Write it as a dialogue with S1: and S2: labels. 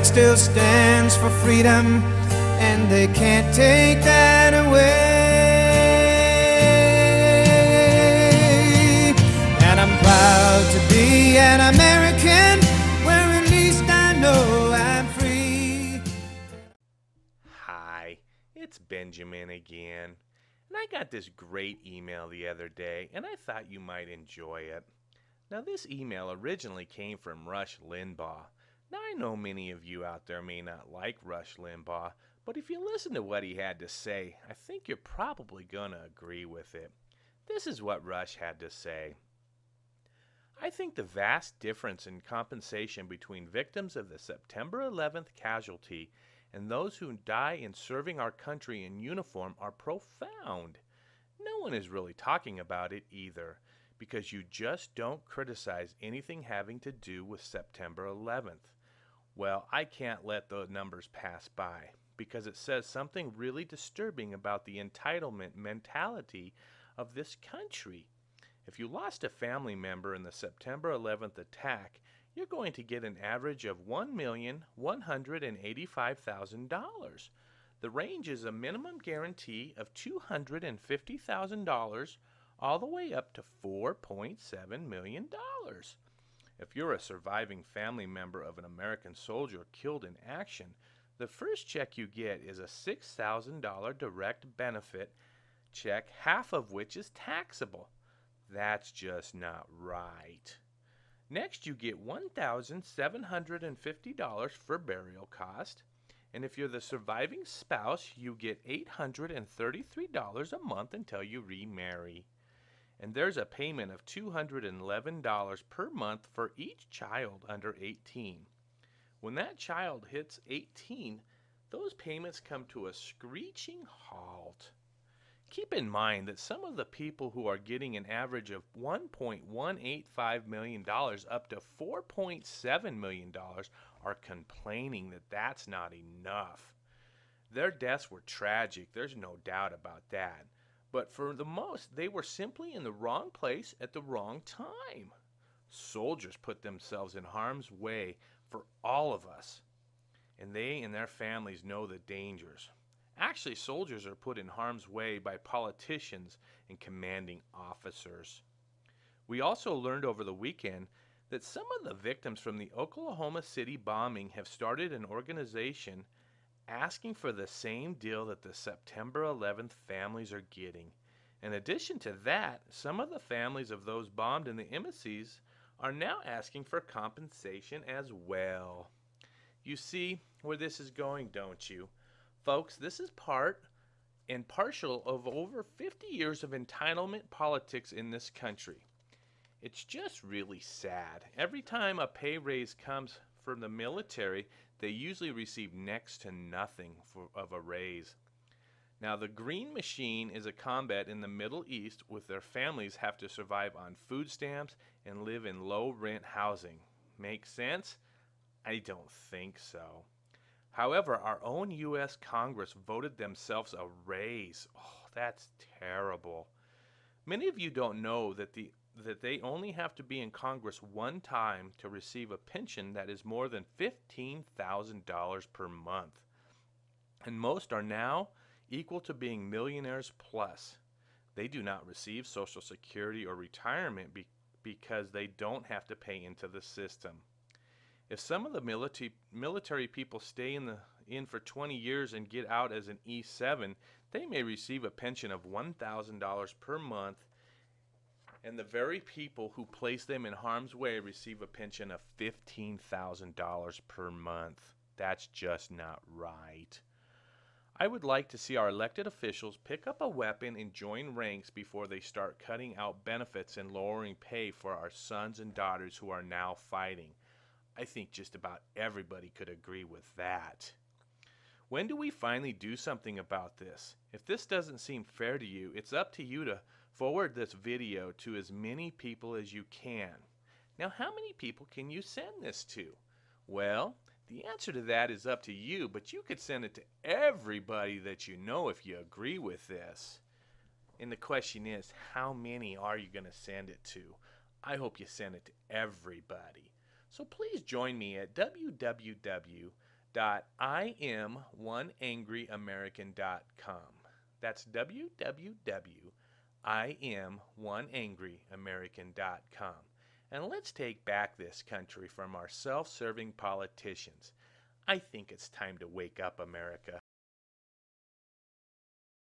S1: flag still stands for freedom, and they can't take that away. And I'm proud to be an American, where at least I know I'm free.
S2: Hi, it's Benjamin again. And I got this great email the other day, and I thought you might enjoy it. Now, this email originally came from Rush Limbaugh. Now, I know many of you out there may not like Rush Limbaugh, but if you listen to what he had to say, I think you're probably going to agree with it. This is what Rush had to say. I think the vast difference in compensation between victims of the September 11th casualty and those who die in serving our country in uniform are profound. No one is really talking about it either, because you just don't criticize anything having to do with September 11th. Well, I can't let the numbers pass by, because it says something really disturbing about the entitlement mentality of this country. If you lost a family member in the September 11th attack, you're going to get an average of $1,185,000. The range is a minimum guarantee of $250,000 all the way up to $4.7 million. If you're a surviving family member of an American soldier killed in action, the first check you get is a $6,000 direct benefit check, half of which is taxable. That's just not right. Next, you get $1,750 for burial cost, and if you're the surviving spouse, you get $833 a month until you remarry. And there's a payment of $211 per month for each child under 18. When that child hits 18, those payments come to a screeching halt. Keep in mind that some of the people who are getting an average of $1.185 million up to $4.7 million are complaining that that's not enough. Their deaths were tragic, there's no doubt about that. But for the most, they were simply in the wrong place at the wrong time. Soldiers put themselves in harm's way for all of us, and they and their families know the dangers. Actually, soldiers are put in harm's way by politicians and commanding officers. We also learned over the weekend that some of the victims from the Oklahoma City bombing have started an organization asking for the same deal that the September 11th families are getting. In addition to that, some of the families of those bombed in the embassies are now asking for compensation as well. You see where this is going, don't you? Folks, this is part and partial of over 50 years of entitlement politics in this country. It's just really sad. Every time a pay raise comes from the military, they usually receive next to nothing of a raise. Now, the green machine is a combat in the Middle East with their families have to survive on food stamps and live in low-rent housing. Make sense? I don't think so. However, our own U.S. Congress voted themselves a raise. Oh, that's terrible. Many of you don't know that they only have to be in Congress one time to receive a pension that is more than $15,000 per month. And most are now equal to being millionaires plus. They do not receive Social Security or retirement because they don't have to pay into the system. If some of the military people stay in for 20 years and get out as an E7, they may receive a pension of $1,000 per month, and the very people who place them in harm's way receive a pension of $15,000 per month. That's just not right. I would like to see our elected officials pick up a weapon and join ranks before they start cutting out benefits and lowering pay for our sons and daughters who are now fighting. I think just about everybody could agree with that. When do we finally do something about this? If this doesn't seem fair to you, it's up to you to forward this video to as many people as you can. Now, how many people can you send this to? Well, the answer to that is up to you, but you could send it to everybody that you know if you agree with this. And the question is, how many are you going to send it to? I hope you send it to everybody. So please join me at www www.Iam1angryamerican.com. That's www.Iam1angryamerican.com. And let's take back this country from our self-serving politicians. I think it's time to wake up, America.